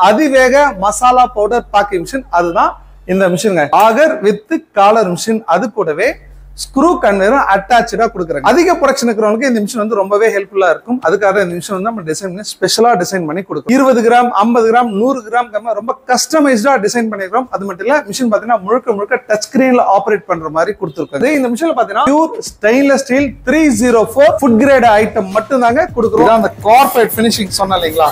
அதிவேக masala powder packing machine. அதுதான் இந்த machine. Auger with collar machine. அது கூடவே ஸ்க்ரூ கன்வேயரும் அட்டாச்சா கொடுக்குறாங்க. அதிக ப்ரொடக்ஷன் இருக்கிறவங்களுக்கு இந்த மிஷின் வந்து ரொம்பவே ஹெல்ப்ஃபுல்லா இருக்கும். அதுக்காக இந்த மிஷின் வந்து நம்ம டிசைன் பண்ணி ஸ்பெஷலா டிசைன் பண்ணி கொடுக்கும். 20 கிராம் 50 கிராம் 100 கிராம் ரொம்ப கஸ்டமைஸ்டா டிசைன் பண்ணிருக்கோம். அது மட்டும் இல்ல மிஷின் பாத்தீங்கன்னா முழுக்க டச் ஸ்கிரீன்ல ஆபரேட் பண்ற மாதிரி கொடுத்துருக்காங்க. இந்த மிஷின்ல பாத்தீங்கன்னா pure stainless steel 304 food grade item மட்டும் தாங்க கொடுக்குறோம். அந்த கார்பரேட் ஃபினிஷிங் சொன்ன இல்லைங்களா,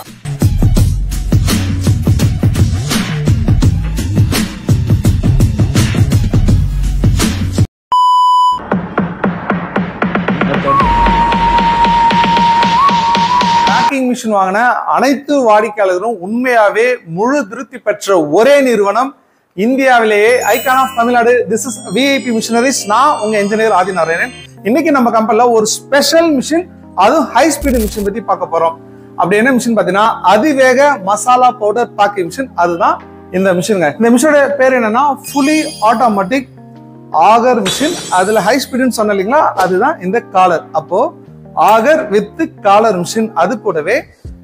மிஷின் வாங்கின அனைத்து வாடிக்கையாளர்களும் உண்மையாவே முழு திருப்தி பெற்ற ஒரே நிறுவனம் இந்தியாவிலேயே icon of Tamil Nadu. This is VIP machineries. நான் உங்க இன்ஜினியர் ஆதிநாராயணன். இன்னைக்கு நம்ம கம்பெனில ஒரு ஸ்பெஷல் மிஷின், அதுவும் ஹை ஸ்பீடு மிஷின் பத்தி பார்க்க போறோம். அப்படி என்ன மிஷின் பாத்தீங்கன்னா அதிவேக மசாலா பவுடர் பேக்கிங் மிஷின். அதுதான் இந்த மிஷின். இந்த மிஷினோட பேர் என்னன்னா ஃபுல்லி ஆட்டோமேட்டிக் ஆகர் மிஷின். அதுல ஹை ஸ்பீடுன்னு சொன்ன இல்லைங்களா, அதுதான் இந்த காலர். அப்போ ஆகர் வித் காலர் மிஷின். அது கூடவே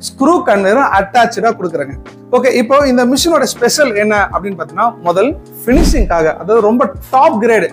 ஸ்க்ரூ கன்வேயரும் அட்டாச்சா கொடுக்குறாங்க. ஓகே, இப்போ இந்த மிஷினோட ஸ்பெஷல் என்ன அப்படின்னு பாத்தீங்கன்னா, முதல் பினிஷிங்காக, அதாவது ரொம்ப டாப் கிரேடு.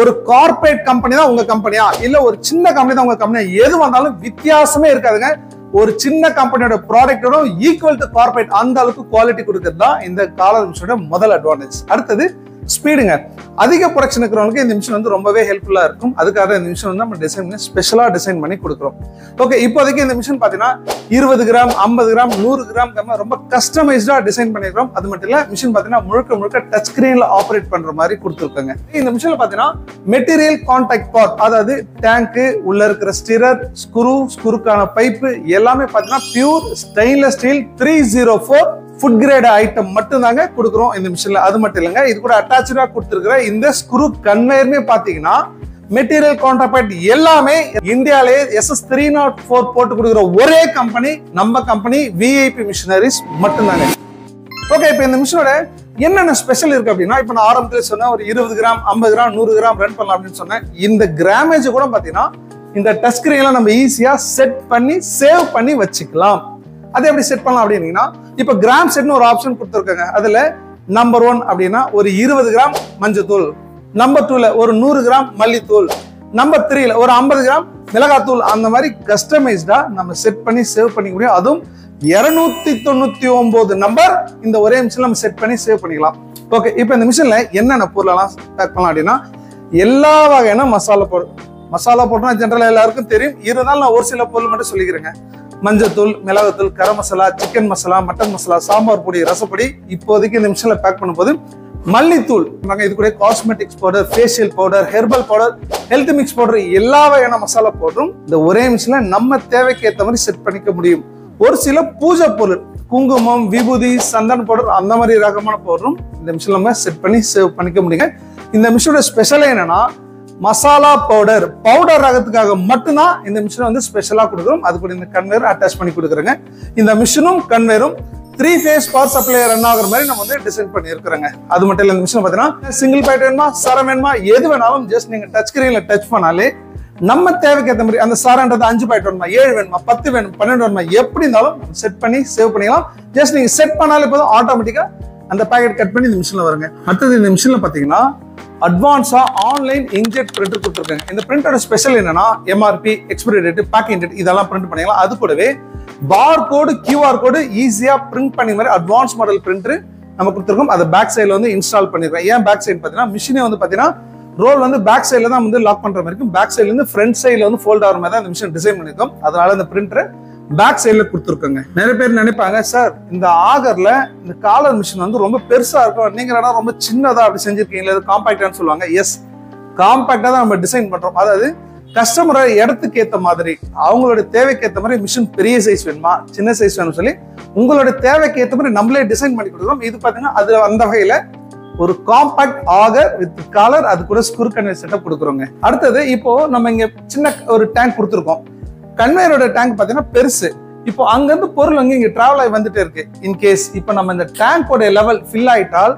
ஒரு கார்பரேட் கம்பெனி தான் உங்க கம்பெனியா, இல்ல ஒரு சின்ன கம்பெனி தான் உங்க கம்பெனியா, எது வந்தாலும் வித்தியாசமே இருக்காதுங்க. ஒரு சின்ன கம்பெனியோட ப்ராடக்டோட ஈக்குவல் டு கார்பரேட், அந்த அளவுக்கு குவாலிட்டி கொடுக்கிறது தான் இந்த காலர் மிஷினோட முதல் அட்வான்டேஜ். அடுத்தது ஸ்பீடுங்க. அதிக ப்ரொடக்ஷன் இருக்கிறவங்களுக்கு இந்த மிஷின் வந்து ரொம்பவே ஹெல்ப்ஃபுல்லா இருக்கும். அதுக்காக இந்த மிஷின் வந்து நம்ம டிசைன் பண்ணி ஸ்பெஷலா டிசைன் பண்ணி கொடுக்குறோம். ஓகே, இப்போதைக்கு இந்த மிஷின் பாத்தீங்கன்னா 20 கிராம் 50 கிராம் 100 கிராம் ரொம்ப கஸ்டமைஸ்டா டிசைன் பண்ணிருக்கோம். அது மட்டும் இல்ல மிஷின் பாத்தீங்கன்னா முழுக்க டச் ஸ்கிரீன்ல ஆபரேட் பண்ற மாதிரி கொடுத்துருக்காங்க. இந்த மிஷின்ல பாத்தீங்கன்னா மெட்டீரியல் கான்டாக்ட் பார்ட், அதாவது டேங்க் உள்ள இருக்கிற ஸ்டிரர், ஸ்க்ரூக்கான பைப்பு எல்லாமே பாத்தீங்கன்னா pure stainless steel 304 food grade item மட்டும் தாங்க கொடுக்குறோம் இந்த மிஷின்ல. அது மட்டும் இல்லைங்க, இது கூட அட்டாச்சா கொடுத்துருக்கிற இந்த ஸ்க்ரூ கன்வேயருமே பாத்தீங்கன்னா மெட்டீரியல் கான்ட்ராக்ட் எல்லாமே இந்தியாலே SS 304 போட்டு கொடுக்குற ஒரே கம்பெனி நம்ம கம்பெனி விஐபி மிஷினரிஸ் மட்டும் தாங்க. ஓகே, இப்போ இந்த மிஷினோட என்னென்ன ஸ்பெஷல் இருக்கு அப்படின்னா, இப்போ நான் ஆரம்பத்தில் சொன்னேன் ஒரு 20 கிராம் 50 கிராம் 100 கிராம் ரன் பண்ணலாம் அப்படின்னு சொன்னேன். இந்த கிராமேஜ் கூட பாத்தீங்கன்னா இந்த டச் ஸ்கிரீன்ல நம்ம ஈஸியா செட் பண்ணி சேவ் பண்ணி வச்சுக்கலாம். அதை எப்படி செட் பண்ணலாம் அப்படின்னா, இப்ப கிராம் செட்னு ஒரு ஆப்ஷன் கொடுத்துருக்காங்க. அதுல நம்பர் 1 அப்படின்னா ஒரு 20 கிராம் மஞ்சத்தூள், நம்பர் 2ல ஒரு 100 கிராம் மல்லித்தூள், நம்பர் 3ல ஒரு 50 கிராம் மிளகாத்தூள், அந்த மாதிரி கஸ்டமைஸ்டா நம்ம செட் பண்ணி சேவ் பண்ணிக்க முடியும். அதுவும் 299 நம்பர் இந்த ஒரே மிஷின்ல நம்ம செட் பண்ணி சேவ் பண்ணிக்கலாம். ஓகே, இப்போ இந்த மிஷின்ல என்னென்ன பொருளெல்லாம் பேக் பண்ணலாம் அப்படின்னா, எல்லா வகையான மசாலா பவுடர்னா ஜென்ரலா எல்லாருக்கும் தெரியும். இருந்தாலும் நான் ஒரு சில பொருள் மட்டும் சொல்லிக்கிறேங்க. மஞ்சத்தூள், மிளகுத்தூள், கரம் மசாலா, சிக்கன் மசாலா, மட்டன் மசாலா, சாம்பார் பொடி, ரசப்பொடி. இப்போதைக்கு இந்த மிஷின்ல பேக் பண்ணும்போது மல்லித்தூள், நாங்க இது கூட cosmetics powder, facial powder, herbal powder, health mix powder, எல்லா வகையான மசாலா பவுடரும் இந்த ஒரே மிஷின்ல நம்ம தேவைக்கு ஏற்ற மாதிரி செட் பண்ணிக்க முடியும். ஒரு சில பூஜை பொருள், குங்குமம், விபூதி, சந்தன பவுடர், அந்த மாதிரி ரகமான பவுடரும் இந்த மிஷின்ல நம்ம செட் பண்ணி சேவ் பண்ணிக்க முடியுங்க. இந்த மிஷினோட ஸ்பெஷல் என்னன்னா, மசாலா பவுடர் ரகத்துக்காக மட்டும்தான் இந்த மிஷினை வந்து ஸ்பெஷலா கொடுக்குறோம். அது கூட இந்த கன்வேயர் அட்டாச் பண்ணி கொடுக்குறோங்க. இந்த மிஷினும் கன்வேயரும் 3 phase பவர் சப்ளை ரன் ஆகுற மாதிரி நம்ம வந்து டிசைன் பண்ணி இருக்கிறோங்க. அது மட்டும் இல்ல, இந்த மிஷின் பாத்தீங்கன்னா சிங்கிள் பாயிண்ட் வேணுமா, சரம் வேணுமா, எது வேணாலும் ஜஸ்ட் நீங்க டச் ஸ்கிரீன்ல டச் பண்ணாலே நம்ம தேவைக்கு ஏற்ற மாதிரி, அந்த சாரன்றது 5 பாயிண்ட் வேணுமா, 7 வேணுமா, 10 வேணும், 12 வேணுமா, எப்படி இருந்தாலும் செட் பண்ணி சேவ் பண்ணிக்கலாம். ஜஸ்ட் நீங்க செட் பண்ணாலே போதும், ஆட்டோமேட்டிக்கா அந்த பேக்கெட் கட் பண்ணி இந்த மிஷின்ல வருங்க. அடுத்தது இந்த மிஷின்ல பாத்தீங்கன்னா அட்வான்ஸா ஆன்லைன் இன்ஜெட் பிரிண்டர் கொடுத்துருக்காங்க. இந்த பிரிண்டரோட ஸ்பெஷல் என்னன்னா, MRP, expiry date, packing date இதெல்லாம் பிரிண்ட் பண்ணிக்கலாம். அது கூடவே பார் கோடு, QR கோடு ஈஸியா பிரிண்ட் பண்ணி மாதிரி அட்வான்ஸ் மாடல் பிரிண்டர் நம்ம கொடுத்துருக்கோம். அதை பேக் சைட்ல வந்து இன்ஸ்டால் பண்ணிருக்கோம். ஏன் பேக் சைடு பாத்தீங்கன்னா, மிஷினே வந்து பாத்தீங்கன்னா ரோல் வந்து பேக் சைட்ல தான் வந்து லாக் பண்ற மாதிரி இருக்கும். பேக் சைட்ல இருந்து ஃப்ரண்ட் சைட்ல வந்து ஃபோல்ட் ஆகிற மாதிரி தான் இந்த மிஷின் டிசைன் பண்ணிருக்கோம். அதனால இந்த பிரிண்டரை பேக் சைட்ல கொடுத்துருக்காங்க. நிறைய பேர் நினைப்பாங்க, சார் இந்த ஆகர்ல இந்த காலர் மிஷின் வந்து ரொம்ப பெருசா இருக்கும், நீங்க ரொம்ப சின்னதா அப்படி செஞ்சிருக்கீங்களா, இது காம்பாக்டான்னு சொல்லுவாங்க. எஸ், காம்பாக்டா தான் நம்ம டிசைன் பண்றோம். அதாவது கஸ்டமரோட இடத்துக்கு ஏற்ற மாதிரி, அவங்களோட தேவைக்கு ஏற்ற மாதிரி மிஷின் பெரிய சைஸ் வேணுமா, சின்ன சைஸ் வேணும்னு சொல்லி உங்களோட தேவைக்கு ஏற்ற மாதிரி நம்மளே டிசைன் பண்ணி கொடுக்குறோம். இது பாத்தீங்கன்னா அது அந்த வகையில ஒரு காம்பாக்ட் ஆகர் வித் காலர், அது கூட ஸ்க்ரூ கன்வேயர் செட்டப் கொடுக்குறோங்க. அடுத்தது இப்போ நம்ம இங்க சின்ன ஒரு டேங்க் கொடுத்துருக்கோம். கன்வேயரோட டேங்க் பாத்தீங்கன்னா பெருசு. இப்போ அங்கிருந்து பொருள் இங்க டிராவல் ஆகி வந்துட்டே இருக்கு. இன்கேஸ் இப்போ நம்ம இந்த டேங்கோட லெவல் ஃபில் ஆயிட்டால்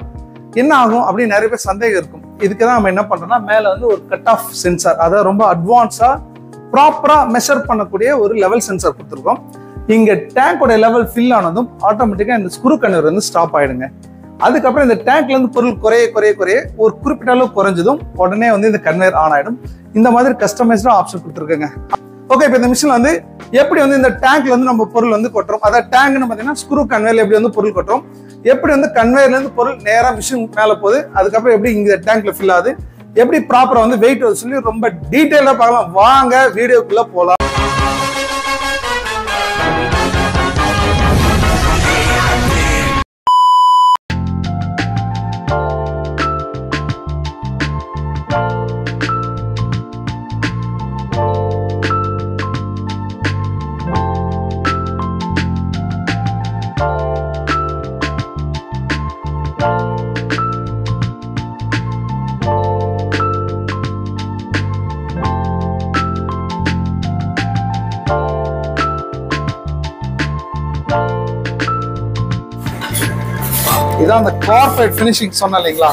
என்ன ஆகும் அப்படின்னு நிறைய பேர் சந்தேகம் இருக்கும். இதுக்குதான் நம்ம என்ன பண்றோம்னா, மேல வந்து ஒரு கட் ஆஃப் சென்சார், அதாவது ரொம்ப அட்வான்ஸா ப்ராப்பரா மெஷர் பண்ணக்கூடிய ஒரு லெவல் சென்சார் கொடுத்துருக்கோம். இங்க டேங்கோட லெவல் ஃபில் ஆனதும் ஆட்டோமேட்டிக்கா இந்த ஸ்க்ரூ கன்வேயர் வந்து ஸ்டாப் ஆயிடுங்க. அதுக்கப்புறம் இந்த டேங்க்ல இருந்து பொருள் குறைய ஒரு குறிப்பிட்ட அளவு குறைஞ்சதும் உடனே வந்து இந்த கன்வேயர் ஆன் ஆயிடும். இந்த மாதிரி கஸ்டமைஸ்டா ஆப்ஷன் கொடுத்துருக்கேங்க. ஓகே, இப்போ இந்த மிஷின் வந்து எப்படி வந்து இந்த டேங்க்ல இருந்து நம்ம பொருள் வந்து கொட்டுறோம், அதாவது டேங்க்னு பாத்தீங்கன்னா ஸ்க்ரூ கன்வேயர்ல எப்படி வந்து பொருள் கொட்டுறோம், எப்படி வந்து கன்வேயர்ல இருந்து பொருள் நேரா மிஷின் மேல போகுது, அதுக்கப்புறம் எப்படி இங்க டேங்க்ல ஃபில் ஆகுது, எப்படி ப்ராப்பரா வந்து வெயிட் சொல்லி ரொம்ப டீடைலா பார்க்கலாம். வாங்க வீடியோக்குள்ள போலாம். இதான் அந்த கார்பரேட் ஃபினிஷிங் சொன்ன இல்லைங்களா.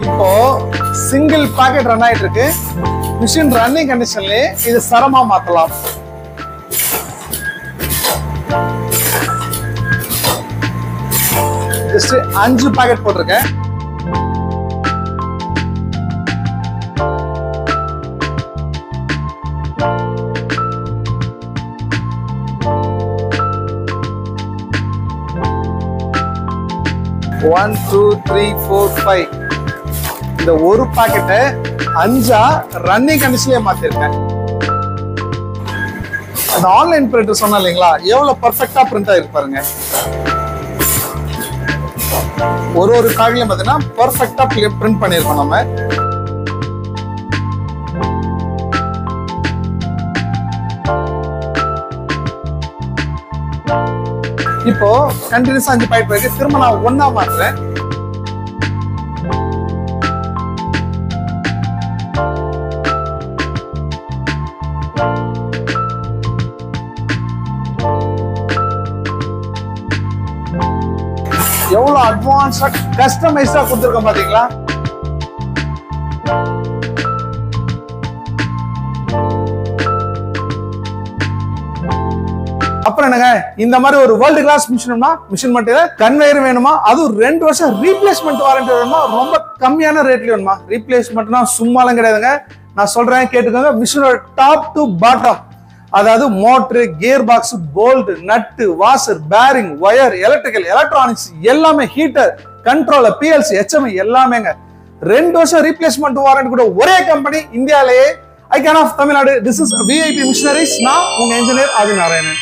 இப்போ சிங்கிள் பாக்கெட் ரன் ஆயிட்டு இருக்கு. மிஷின் ரன்னிங் கண்டிஷன்லயே இது சரமா மாத்தலாம். ஜஸ்ட் 5 பாக்கெட் போட்டிருக்கேன். One, 2, 3, 4, 5 இந்த ஒரு பாக்கெட்டை 5ஆ ரன்னிங் கண்டிஷன்லயே மாத்திருக்கேன். அந்த ஆன்லைன் பிரிண்டர் சொன்னா இல்லைங்களா, எவ்வளவு பர்ஃபெக்டா பிரிண்ட் ஆயிருக்கு பாருங்க. ஒரு பேக்லயும் பாத்தீங்கன்னா பர்ஃபெக்டா பிரிண்ட் பண்ணிருக்கோம் நம்ம. இப்போ கண்டினியூஸா 5 பாக்கெட் போயிருக்கு. திரும்ப நான் 1ஆ மாத்துறேன். எவ்வளவு அட்வான்ஸா கஸ்டமைஸ்டா கொடுத்துருக்கோம் பாத்தீங்களா. அப்புறம் என்னங்க, இந்த மாதிரி ஒரு வேர்ல்டு கிளாஸ் மிஷின் மட்டும் கன்வேயர் வேணுமா, அதுவும் 2 வருஷம் ரீப்ளேஸ்மெண்ட் வாரண்டி வேணுமா, ரொம்ப கம்மியான ரேட்ல வேணுமா. ரீப்ளேஸ்மெண்ட்னா சும்மாலாம் கிடையாதுங்க. நான் சொல்றேன் கேட்டுக்கோங்க. மிஷினோட டாப் டு பாட்டம், அதாவது motor, gear box, bolt, nut, washer, bearing, wire, electrical, electronics எல்லாமே, ஹீட்டர், கண்ட்ரோலர், PLC, HMI எல்லாமேங்க 2 வருஷம் ரீப்ளேஸ்மெண்ட் வாரண்டி கூட ஒரே கம்பெனி இந்தியாலேயே, icon of Tamil Nadu. This is VIP machineries. நான் உங்க இன்ஜினியர் ஆதி நாராயணன்.